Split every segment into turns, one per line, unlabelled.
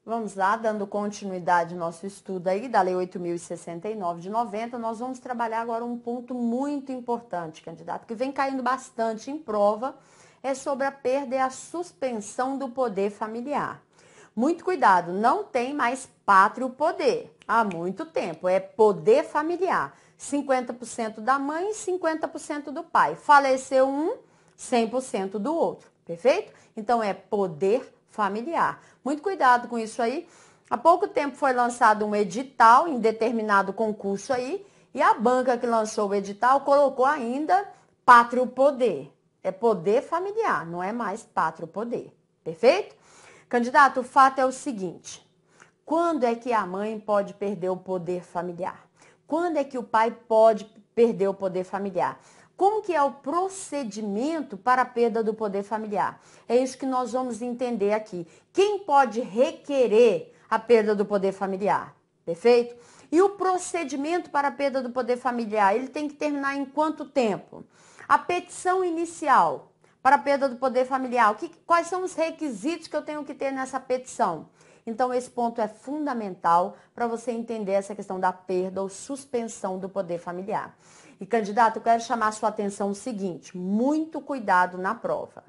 Vamos lá, dando continuidade ao nosso estudo aí da Lei 8.069 de 90, nós vamos trabalhar agora um ponto muito importante, candidato, que vem caindo bastante em prova, é sobre a perda e a suspensão do poder familiar. Muito cuidado, não tem mais pátrio poder há muito tempo, é poder familiar. 50% da mãe e 50% do pai. Faleceu um, 100% do outro, perfeito? Então é poder familiar. Muito cuidado com isso aí. Há pouco tempo foi lançado um edital em determinado concurso aí, e a banca que lançou o edital colocou ainda pátrio poder. É poder familiar, não é mais pátrio poder. Perfeito? Candidato, o fato é o seguinte: quando é que a mãe pode perder o poder familiar? Quando é que o pai pode perder o poder familiar? Como que é o procedimento para a perda do poder familiar? É isso que nós vamos entender aqui. Quem pode requerer a perda do poder familiar? Perfeito? E o procedimento para a perda do poder familiar, ele tem que terminar em quanto tempo? A petição inicial para a perda do poder familiar, quais são os requisitos que eu tenho que ter nessa petição? Então, esse ponto é fundamental para você entender essa questão da perda ou suspensão do poder familiar. E, candidato, eu quero chamar a sua atenção o seguinte: muito cuidado na prova.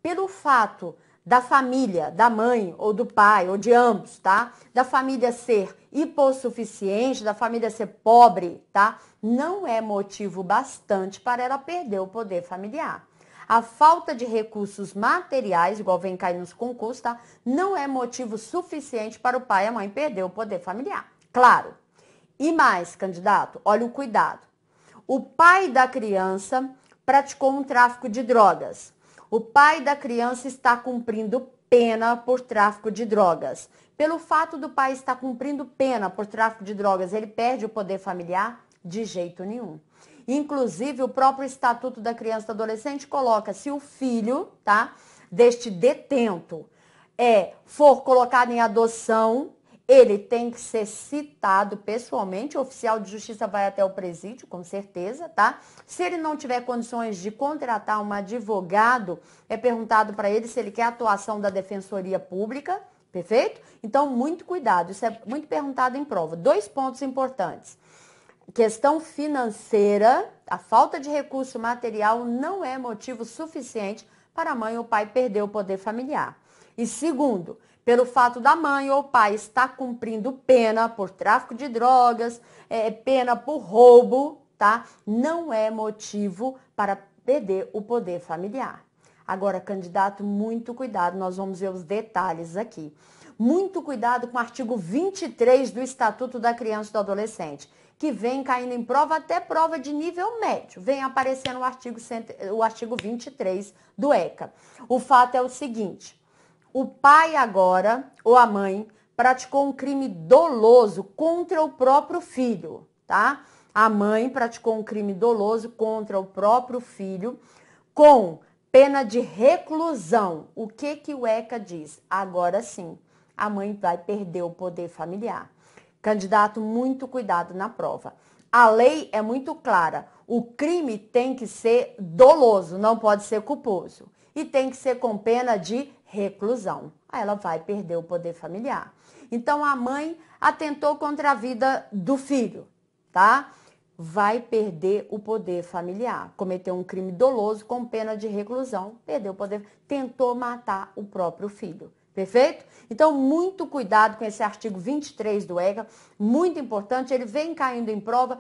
Pelo fato da família, da mãe ou do pai, ou de ambos, tá? Da família ser hipossuficiente, da família ser pobre, tá? Não é motivo bastante para ela perder o poder familiar. A falta de recursos materiais, igual vem cair nos concursos, tá? Não é motivo suficiente para o pai e a mãe perder o poder familiar. Claro. E mais, candidato, olha o cuidado. O pai da criança praticou um tráfico de drogas. O pai da criança está cumprindo pena por tráfico de drogas. Pelo fato do pai estar cumprindo pena por tráfico de drogas, ele perde o poder familiar? De jeito nenhum. Inclusive, o próprio Estatuto da Criança e do Adolescente coloca: se o filho, tá, deste detento for colocado em adoção, ele tem que ser citado pessoalmente. O oficial de justiça vai até o presídio, com certeza, tá? Se ele não tiver condições de contratar um advogado, é perguntado para ele se ele quer a atuação da Defensoria Pública, perfeito? Então, muito cuidado, isso é muito perguntado em prova. 2 pontos importantes. Questão financeira, a falta de recurso material não é motivo suficiente para a mãe ou pai perder o poder familiar. E segundo, pelo fato da mãe ou pai estar cumprindo pena por tráfico de drogas, pena por roubo, tá? Não é motivo para perder o poder familiar. Agora, candidato, muito cuidado, nós vamos ver os detalhes aqui. Muito cuidado com o artigo 23 do Estatuto da Criança e do Adolescente, que vem caindo em prova, até prova de nível médio. Vem aparecendo o artigo 23 do ECA. O fato é o seguinte: o pai agora, ou a mãe, praticou um crime doloso contra o próprio filho, tá? A mãe praticou um crime doloso contra o próprio filho com pena de reclusão. O que o ECA diz? Agora sim, a mãe vai perder o poder familiar. Candidato, muito cuidado na prova. A lei é muito clara. O crime tem que ser doloso, não pode ser culposo. E tem que ser com pena de reclusão. Aí ela vai perder o poder familiar. Então, a mãe atentou contra a vida do filho, tá? Vai perder o poder familiar. Cometeu um crime doloso com pena de reclusão, perdeu o poder, tentou matar o próprio filho. Perfeito? Então, muito cuidado com esse artigo 23 do ECA, muito importante, ele vem caindo em prova.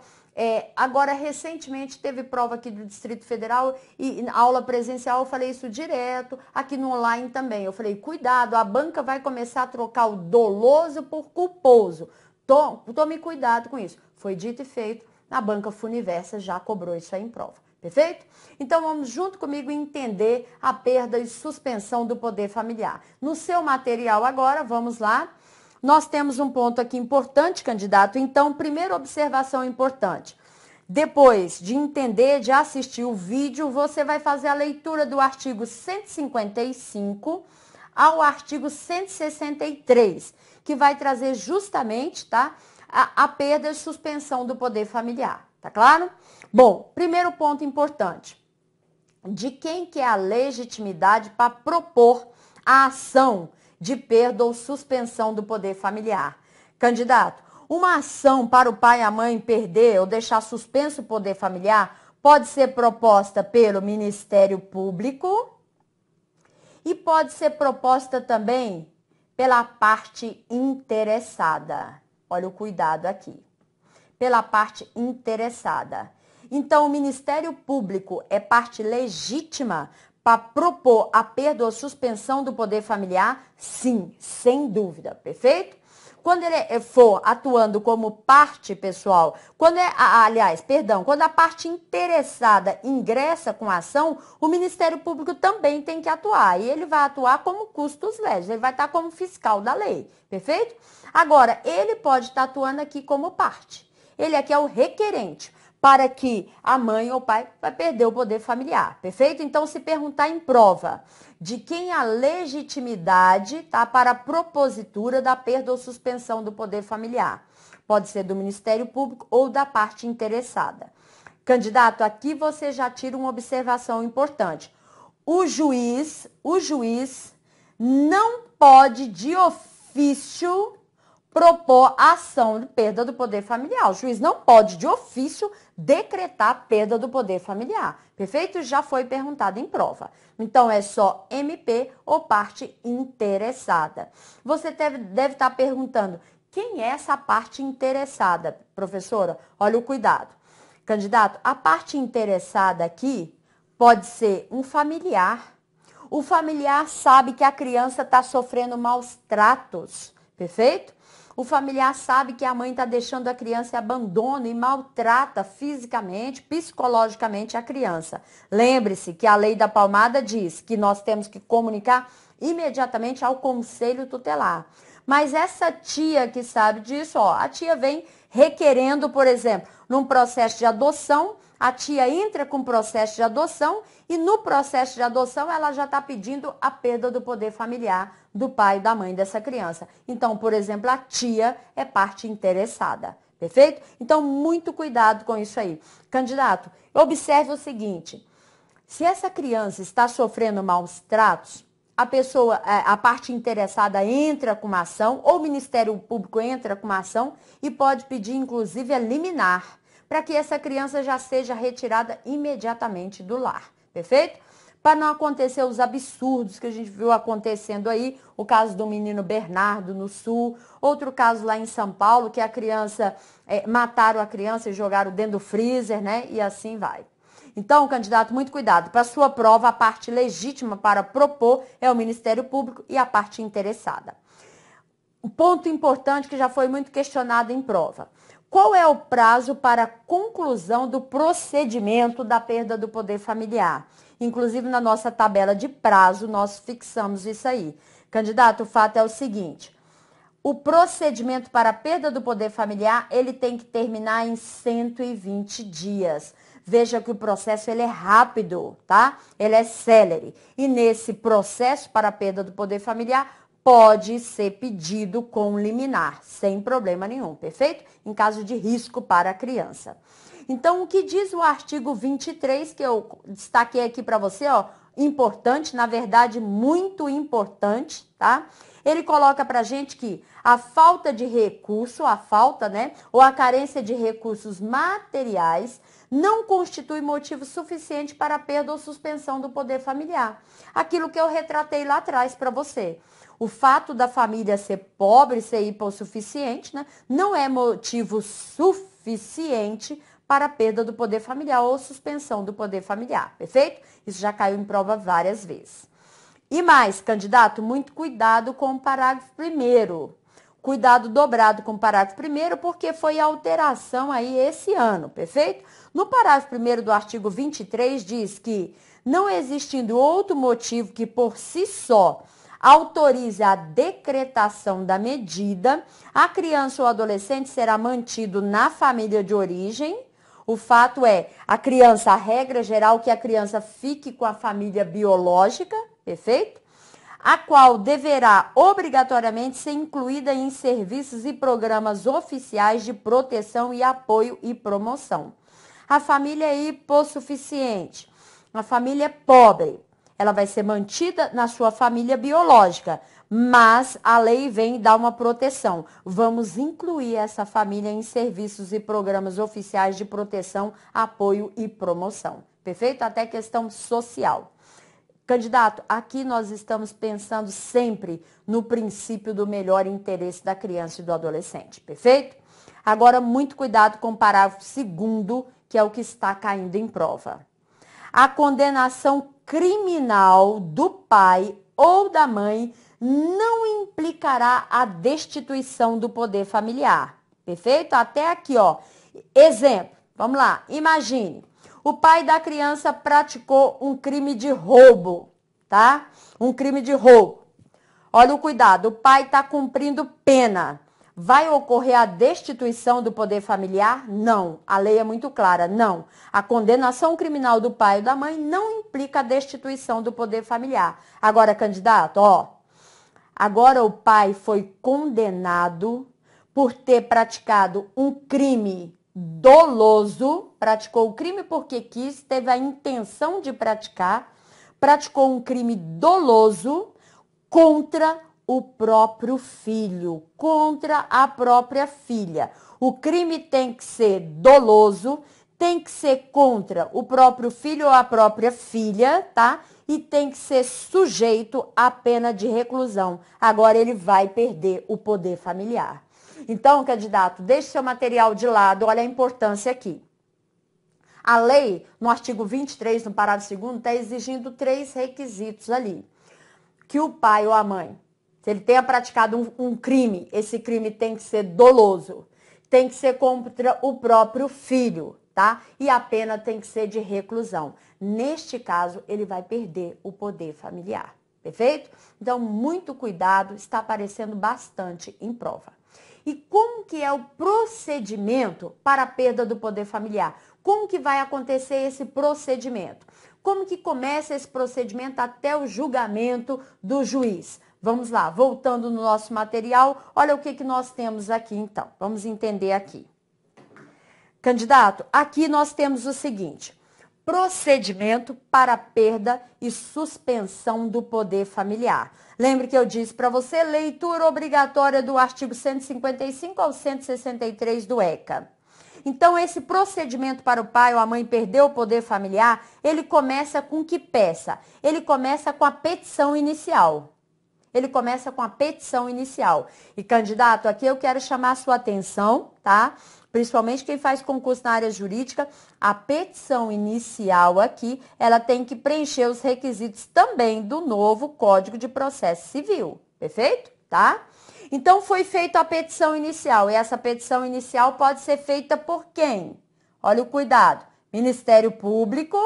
Agora, recentemente, teve prova aqui do Distrito Federal e na aula presencial eu falei isso direto, aqui no online também. Eu falei, cuidado, a banca vai começar a trocar o doloso por culposo. Tome cuidado com isso. Foi dito e feito, a banca Funiversa já cobrou isso aí em prova. Perfeito? Então, vamos junto comigo entender a perda e suspensão do poder familiar. No seu material agora, vamos lá. Nós temos um ponto aqui importante, candidato. Então, primeira observação importante. Depois de entender, de assistir o vídeo, você vai fazer a leitura do artigo 155 ao artigo 163, que vai trazer justamente, tá, a perda e suspensão do poder familiar. Tá claro? Bom, primeiro ponto importante. De quem que é a legitimidade para propor a ação de perda ou suspensão do poder familiar. Candidato, uma ação para o pai e a mãe perder ou deixar suspenso o poder familiar pode ser proposta pelo Ministério Público e pode ser proposta também pela parte interessada. Olha o cuidado aqui. Pela parte interessada. Então, o Ministério Público é parte legítima para propor a perda ou suspensão do poder familiar? Sim, sem dúvida, perfeito? Quando ele for atuando como parte, pessoal, quando quando a parte interessada ingressa com a ação, o Ministério Público também tem que atuar. E ele vai atuar como custos legis, ele vai estar como fiscal da lei, perfeito? Agora, ele pode estar atuando aqui como parte. Ele aqui é o requerente para que a mãe ou o pai vai perder o poder familiar, perfeito? Então, se perguntar em prova de quem a legitimidade tá, para a propositura da perda ou suspensão do poder familiar, pode ser do Ministério Público ou da parte interessada. Candidato, aqui você já tira uma observação importante. O juiz não pode de ofício propor a ação de perda do poder familiar. O juiz não pode, de ofício, decretar a perda do poder familiar. Perfeito? Já foi perguntado em prova. Então, é só MP ou parte interessada. Você deve estar perguntando, quem é essa parte interessada, professora? Olha o cuidado. Candidato, a parte interessada aqui pode ser um familiar. O familiar sabe que a criança está sofrendo maus tratos. Perfeito? O familiar sabe que a mãe está deixando a criança e abandona e maltrata fisicamente, psicologicamente a criança. Lembre-se que a lei da palmada diz que nós temos que comunicar imediatamente ao conselho tutelar. Mas essa tia que sabe disso, a tia vem requerendo, por exemplo, num processo de adoção, a tia entra com o processo de adoção e no processo de adoção ela já está pedindo a perda do poder familiar do pai e da mãe dessa criança. Então, por exemplo, a tia é parte interessada, perfeito? Então, muito cuidado com isso aí. Candidato, observe o seguinte, se essa criança está sofrendo maus tratos, a parte interessada entra com uma ação, ou o Ministério Público entra com uma ação e pode pedir, inclusive, a liminar, para que essa criança já seja retirada imediatamente do lar, perfeito? Para não acontecer os absurdos que a gente viu acontecendo aí, o caso do menino Bernardo no Sul, outro caso lá em São Paulo, que a criança, mataram a criança e jogaram dentro do freezer, né? E assim vai. Então, candidato, muito cuidado. Para sua prova, a parte legítima para propor é o Ministério Público e a parte interessada. Um ponto importante que já foi muito questionado em prova. Qual é o prazo para a conclusão do procedimento da perda do poder familiar? Inclusive, na nossa tabela de prazo, nós fixamos isso aí. Candidato, o fato é o seguinte. O procedimento para a perda do poder familiar, ele tem que terminar em 120 dias. Veja que o processo ele é rápido, tá? Ele é célere. E nesse processo para a perda do poder familiar, pode ser pedido com liminar, sem problema nenhum, perfeito? Em caso de risco para a criança. Então, o que diz o artigo 23, que eu destaquei aqui para você, importante, na verdade, muito importante, tá? Ele coloca pra gente que a falta de recurso, ou a carência de recursos materiais não constitui motivo suficiente para a perda ou suspensão do poder familiar. Aquilo que eu retratei lá atrás para você. O fato da família ser pobre, ser hipossuficiente, né, não é motivo suficiente para a perda do poder familiar ou suspensão do poder familiar, perfeito? Isso já caiu em prova várias vezes. E mais, candidato, muito cuidado com o parágrafo 1º. Cuidado dobrado com o parágrafo 1º, porque foi alteração aí esse ano, perfeito? No parágrafo 1º do artigo 23 diz que, não existindo outro motivo que por si só autorize a decretação da medida, a criança ou adolescente será mantido na família de origem. O fato é, a regra geral, que a criança fique com a família biológica, perfeito? A qual deverá obrigatoriamente ser incluída em serviços e programas oficiais de proteção e apoio e promoção. A família é hipossuficiente, a família é pobre, ela vai ser mantida na sua família biológica, mas a lei vem dar uma proteção. Vamos incluir essa família em serviços e programas oficiais de proteção, apoio e promoção. Perfeito? Até questão social. Candidato, aqui nós estamos pensando sempre no princípio do melhor interesse da criança e do adolescente. Perfeito? Agora, muito cuidado com o parágrafo 2º, que é o que está caindo em prova. A condenação criminal do pai ou da mãe não implicará a destituição do poder familiar. Perfeito? Até aqui, ó. Exemplo. Vamos lá. Imagine. O pai da criança praticou um crime de roubo, tá? Um crime de roubo. Olha o cuidado. O pai está cumprindo pena. Vai ocorrer a destituição do poder familiar? Não. A lei é muito clara, não. A condenação criminal do pai ou da mãe não implica a destituição do poder familiar. Agora, candidato, ó. Agora o pai foi condenado por ter praticado um crime doloso, praticou o crime porque quis, teve a intenção de praticar, praticou um crime doloso contra o próprio filho, contra a própria filha. O crime tem que ser doloso, tem que ser contra o próprio filho ou a própria filha, tá? E tem que ser sujeito à pena de reclusão. Agora ele vai perder o poder familiar. Então, candidato, deixe seu material de lado, olha a importância aqui. A lei, no artigo 23, no parágrafo 2º, está exigindo 3 requisitos ali. Que o pai ou a mãe, se ele tenha praticado um crime, esse crime tem que ser doloso, tem que ser contra o próprio filho, tá? E a pena tem que ser de reclusão. Neste caso, ele vai perder o poder familiar, perfeito? Então, muito cuidado, está aparecendo bastante em prova. E como que é o procedimento para a perda do poder familiar? Como que vai acontecer esse procedimento? Como que começa esse procedimento até o julgamento do juiz? Vamos lá, voltando no nosso material, olha o que nós temos aqui então. Vamos entender aqui. Candidato, aqui nós temos o seguinte: procedimento para perda e suspensão do poder familiar. Lembre que eu disse para você, leitura obrigatória do artigo 155 ao 163 do ECA. Então, esse procedimento para o pai ou a mãe perder o poder familiar, ele começa com que peça? Ele começa com a petição inicial. Ele começa com a petição inicial. E, candidato, aqui eu quero chamar a sua atenção, tá? Principalmente quem faz concurso na área jurídica, a petição inicial aqui, ela tem que preencher os requisitos também do novo Código de Processo Civil, perfeito? Tá? Então, foi feita a petição inicial, e essa petição inicial pode ser feita por quem? Olha o cuidado, Ministério Público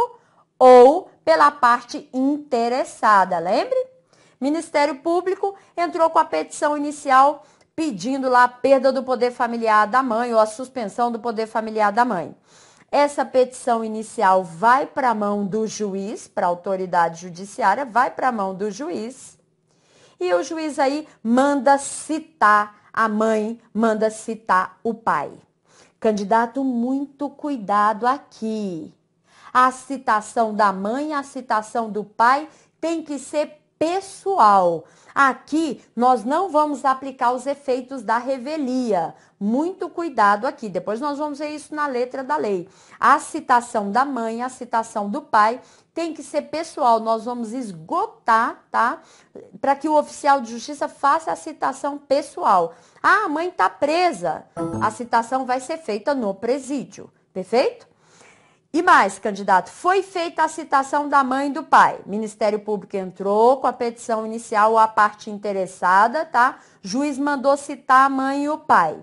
ou pela parte interessada, lembre? Ministério Público entrou com a petição inicial pedindo lá a perda do poder familiar da mãe ou a suspensão do poder familiar da mãe. Essa petição inicial vai para a mão do juiz, para a autoridade judiciária, vai para a mão do juiz. E o juiz aí manda citar a mãe, manda citar o pai. Candidato, muito cuidado aqui. A citação da mãe, a citação do pai tem que ser pessoal. Aqui nós não vamos aplicar os efeitos da revelia. Muito cuidado aqui. Depois nós vamos ver isso na letra da lei. A citação da mãe, a citação do pai tem que ser pessoal. Nós vamos esgotar, tá? Para que o oficial de justiça faça a citação pessoal. Ah, a mãe está presa. A citação vai ser feita no presídio. Perfeito? E mais, candidato, foi feita a citação da mãe e do pai. Ministério Público entrou com a petição inicial ou a parte interessada, tá? Juiz mandou citar a mãe e o pai.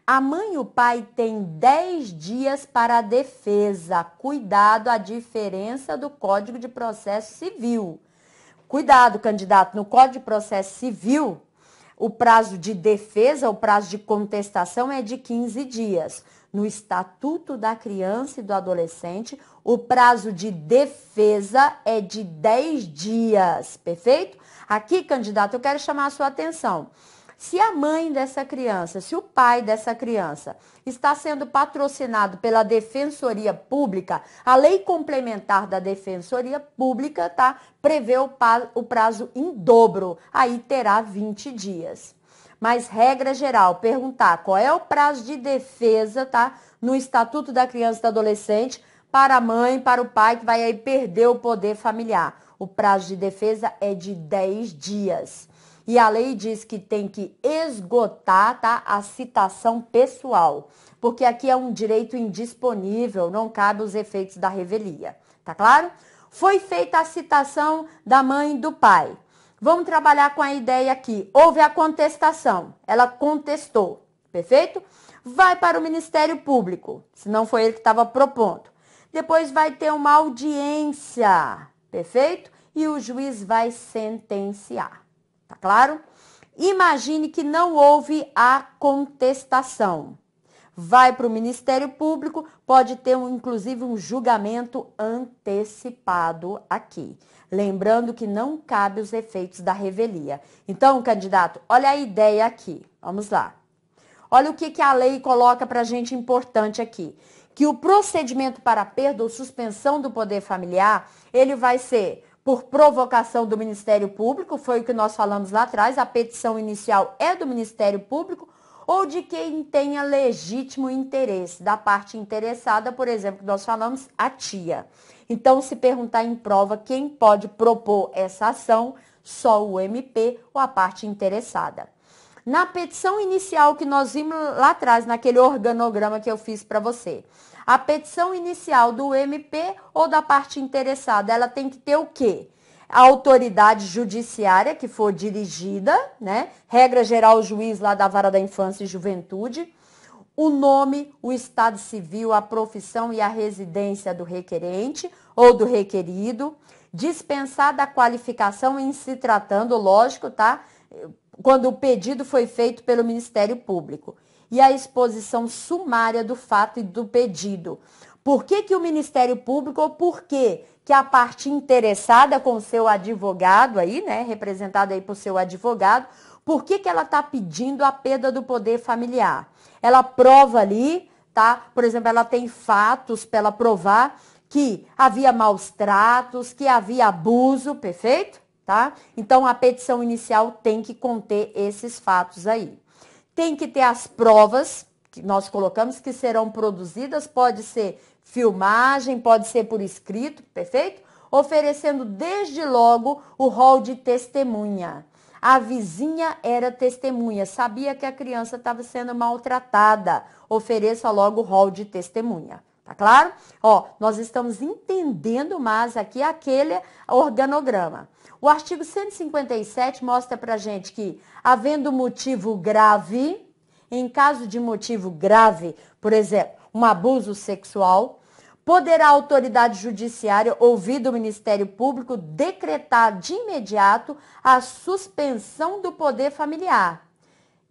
A mãe e o pai têm 10 dias para a defesa. Cuidado, a diferença do Código de Processo Civil. Cuidado, candidato, no Código de Processo Civil, o prazo de defesa, o prazo de contestação é de 15 dias. No Estatuto da Criança e do Adolescente, o prazo de defesa é de 10 dias, perfeito? Aqui, candidato, eu quero chamar a sua atenção. Se a mãe dessa criança, se o pai dessa criança está sendo patrocinado pela Defensoria Pública, a lei complementar da Defensoria Pública, tá, prevê o prazo em dobro, aí terá 20 dias. Mas, regra geral, perguntar qual é o prazo de defesa, tá, no Estatuto da Criança e do Adolescente, para a mãe, para o pai, que vai aí perder o poder familiar. O prazo de defesa é de 10 dias. E a lei diz que tem que esgotar, tá, a citação pessoal, porque aqui é um direito indisponível, não cabe os efeitos da revelia, tá claro? Foi feita a citação da mãe e do pai. Vamos trabalhar com a ideia aqui. Houve a contestação, ela contestou, perfeito? Vai para o Ministério Público, se não foi ele que estava propondo. Depois vai ter uma audiência, perfeito? E o juiz vai sentenciar. Tá claro? Imagine que não houve a contestação. Vai para o Ministério Público, pode ter inclusive um julgamento antecipado aqui. Lembrando que não cabe os efeitos da revelia. Então, candidato, olha a ideia aqui. Vamos lá. Olha o que a lei coloca para a gente importante aqui. Que o procedimento para perda ou suspensão do poder familiar, ele vai ser por provocação do Ministério Público, foi o que nós falamos lá atrás, a petição inicial é do Ministério Público, ou de quem tenha legítimo interesse, da parte interessada, por exemplo, que nós falamos, a tia. Então, se perguntar em prova quem pode propor essa ação, só o MP ou a parte interessada. Na petição inicial que nós vimos lá atrás, naquele organograma que eu fiz para você, a petição inicial do MP ou da parte interessada, ela tem que ter o quê? A autoridade judiciária que for dirigida, né? Regra geral, o juiz lá da Vara da Infância e Juventude, o nome, o estado civil, a profissão e a residência do requerente ou do requerido, dispensada a qualificação em se tratando, lógico, tá? Quando o pedido foi feito pelo Ministério Público. E a exposição sumária do fato e do pedido. Por que o Ministério Público ou por que a parte interessada com o seu advogado aí, né, representada aí por seu advogado, por que ela está pedindo a perda do poder familiar? Ela prova ali, tá? Por exemplo, ela tem fatos para ela provar que havia maus tratos, que havia abuso, perfeito? Tá? Então, a petição inicial tem que conter esses fatos aí. Tem que ter as provas que nós colocamos que serão produzidas, pode ser filmagem, pode ser por escrito, perfeito? Oferecendo desde logo o rol de testemunha. A vizinha era testemunha, sabia que a criança estava sendo maltratada. Ofereça logo o rol de testemunha. Tá claro? Ó, nós estamos entendendo mais aqui aquele organograma. O artigo 157 mostra pra gente que, havendo motivo grave, em caso de motivo grave, por exemplo, um abuso sexual, poderá a autoridade judiciária, ouvido o Ministério Público, decretar de imediato a suspensão do poder familiar,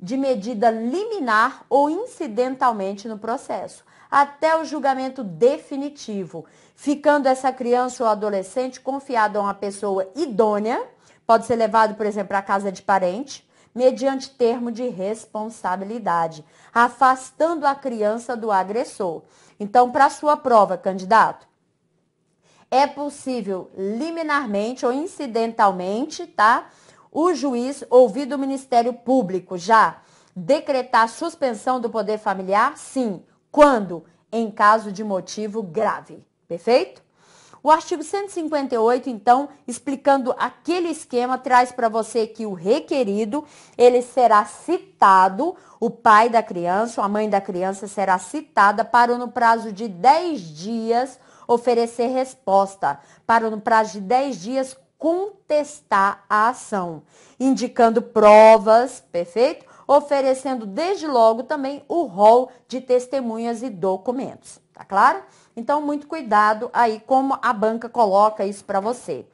de medida liminar ou incidentalmente no processo, até o julgamento definitivo, ficando essa criança ou adolescente confiado a uma pessoa idônea, pode ser levado, por exemplo, à casa de parente, mediante termo de responsabilidade, afastando a criança do agressor. Então, para a sua prova, candidato, é possível liminarmente ou incidentalmente, tá? O juiz, ouvido o Ministério Público, já decretar suspensão do poder familiar? Sim. Quando? Em caso de motivo grave. Perfeito? O artigo 158, então, explicando aquele esquema, traz para você que o requerido, ele será citado, o pai da criança ou a mãe da criança será citada para no prazo de 10 dias oferecer resposta, para no prazo de 10 dias contestar a ação, indicando provas, perfeito? Oferecendo desde logo também o rol de testemunhas e documentos, tá claro? Então, muito cuidado aí como a banca coloca isso para você.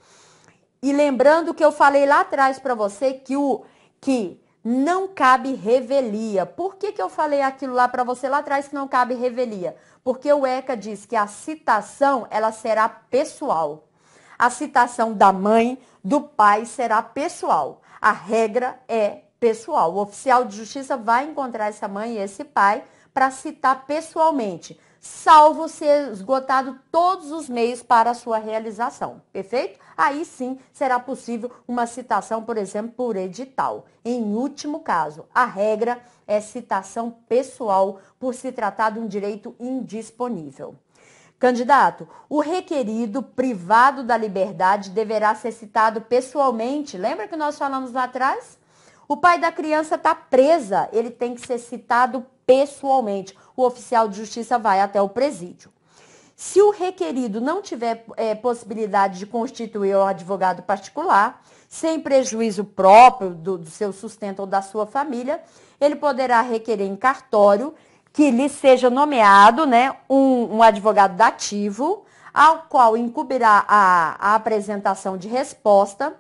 E lembrando que eu falei lá atrás para você que não cabe revelia. Por que eu falei aquilo lá para você lá atrás que não cabe revelia? Porque o ECA diz que a citação, ela será pessoal. A citação da mãe, do pai será pessoal. A regra é pessoal. O oficial de justiça vai encontrar essa mãe e esse pai para citar pessoalmente, salvo ser esgotado todos os meios para a sua realização. Perfeito? Aí sim será possível uma citação, por exemplo, por edital. Em último caso, a regra é citação pessoal por se tratar de um direito indisponível. Candidato, o requerido privado da liberdade deverá ser citado pessoalmente. Lembra que nós falamos lá atrás? O pai da criança está presa, ele tem que ser citado pessoalmente. O oficial de justiça vai até o presídio. Se o requerido não tiver possibilidade de constituir um advogado particular, sem prejuízo próprio do seu sustento ou da sua família, ele poderá requerer em cartório que lhe seja nomeado, né, um advogado dativo, ao qual incumbirá a apresentação de resposta,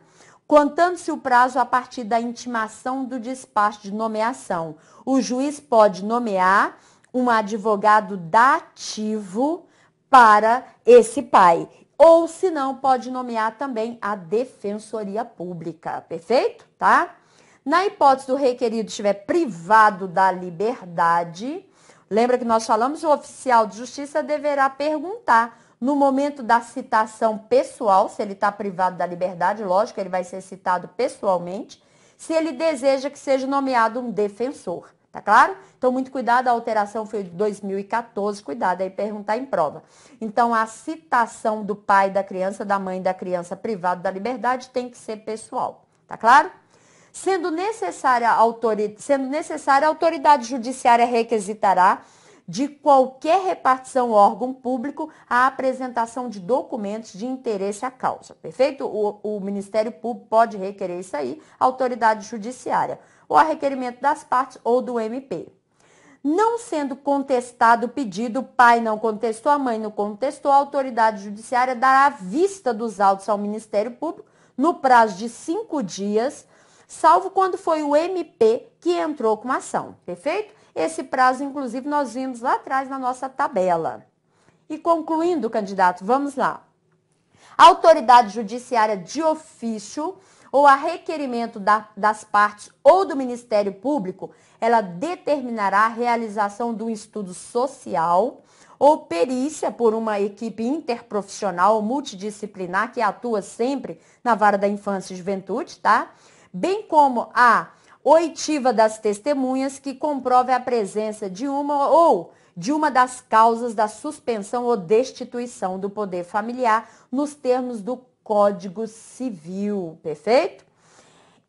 contando-se o prazo a partir da intimação do despacho de nomeação. O juiz pode nomear um advogado dativo para esse pai. Ou, se não, pode nomear também a Defensoria Pública. Perfeito? Tá? Na hipótese do requerido estiver privado da liberdade, lembra que nós falamos, o oficial de justiça deverá perguntar no momento da citação pessoal, se ele está privado da liberdade, lógico, ele vai ser citado pessoalmente, se ele deseja que seja nomeado um defensor, tá claro? Então, muito cuidado, a alteração foi de 2014, cuidado aí perguntar em prova. Então, a citação do pai da criança, da mãe da criança privado da liberdade tem que ser pessoal, tá claro? Sendo necessária, a autoridade judiciária requisitará de qualquer repartição ou órgão público a apresentação de documentos de interesse à causa, perfeito? O Ministério Público pode requerer isso aí, a autoridade judiciária, ou a requerimento das partes ou do MP. Não sendo contestado o pedido, o pai não contestou, a mãe não contestou, a autoridade judiciária dará vista dos autos ao Ministério Público no prazo de 5 dias, salvo quando foi o MP que entrou com a ação, perfeito? Esse prazo, inclusive, nós vimos lá atrás na nossa tabela. E concluindo, candidato, vamos lá. A autoridade judiciária de ofício ou a requerimento das partes ou do Ministério Público, ela determinará a realização de um estudo social ou perícia por uma equipe interprofissional multidisciplinar que atua sempre na vara da infância e juventude, tá? Bem como a oitiva das testemunhas que comprove a presença de uma das causas da suspensão ou destituição do poder familiar nos termos do Código Civil, perfeito?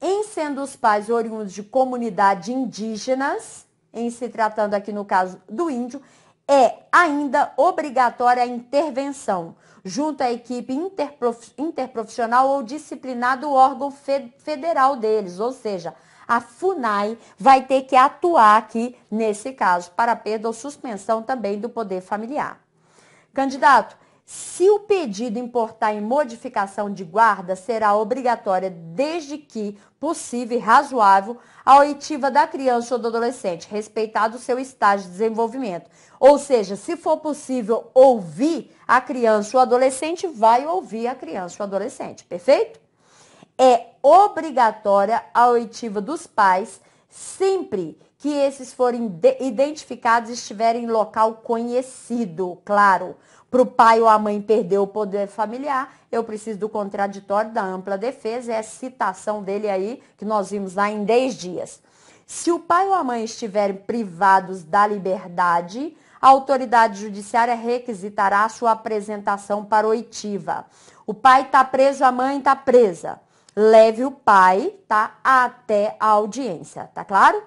Em sendo os pais oriundos de comunidades indígenas, em se tratando aqui no caso do índio, é ainda obrigatória a intervenção junto à equipe interprofissional ou disciplinar do órgão federal deles, ou seja, a FUNAI vai ter que atuar aqui nesse caso para perda ou suspensão também do poder familiar. Candidato, se o pedido importar em modificação de guarda, será obrigatória desde que possível e razoável a oitiva da criança ou do adolescente, respeitado o seu estágio de desenvolvimento. Ou seja, se for possível ouvir a criança ou o adolescente, vai ouvir a criança ou o adolescente, perfeito? É obrigatória a oitiva dos pais sempre que esses forem identificados e estiverem em local conhecido, claro. Para o pai ou a mãe perder o poder familiar, eu preciso do contraditório da ampla defesa, é a citação dele aí, que nós vimos lá em 10 dias. Se o pai ou a mãe estiverem privados da liberdade, a autoridade judiciária requisitará a sua apresentação para oitiva. O pai está preso, a mãe está presa. Leve o pai, tá, até a audiência, tá claro?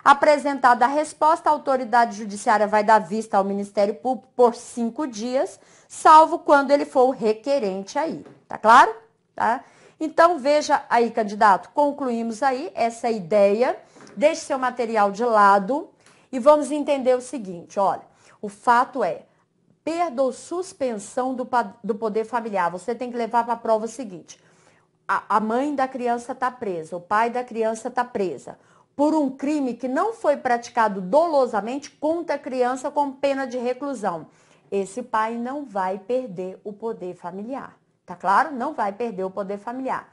Apresentada a resposta, a autoridade judiciária vai dar vista ao Ministério Público por 5 dias, salvo quando ele for o requerente aí, tá claro? Tá? Então, veja aí, candidato, concluímos aí essa ideia, deixe seu material de lado e vamos entender o seguinte, olha, o fato é, perda ou suspensão do poder familiar, você tem que levar para a prova o seguinte, a mãe da criança está presa, o pai da criança está presa, por um crime que não foi praticado dolosamente contra a criança com pena de reclusão. Esse pai não vai perder o poder familiar, tá claro? Não vai perder o poder familiar.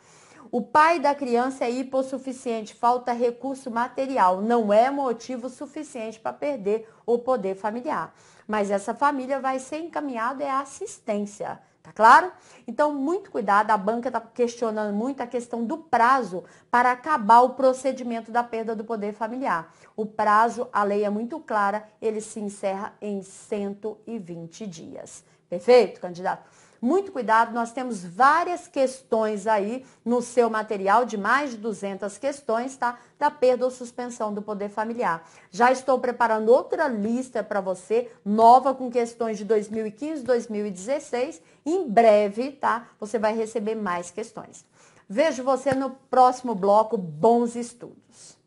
O pai da criança é hipossuficiente, falta recurso material, não é motivo suficiente para perder o poder familiar. Mas essa família vai ser encaminhada à assistência, tá claro? Então, muito cuidado, a banca está questionando muito a questão do prazo para acabar o procedimento da perda do poder familiar. O prazo, a lei é muito clara, ele se encerra em 120 dias. Perfeito, candidato? Muito cuidado, nós temos várias questões aí no seu material, de mais de 200 questões, tá? Da perda ou suspensão do poder familiar. Já estou preparando outra lista para você, nova, com questões de 2015, 2016. Em breve, tá? Você vai receber mais questões. Vejo você no próximo bloco. Bons estudos!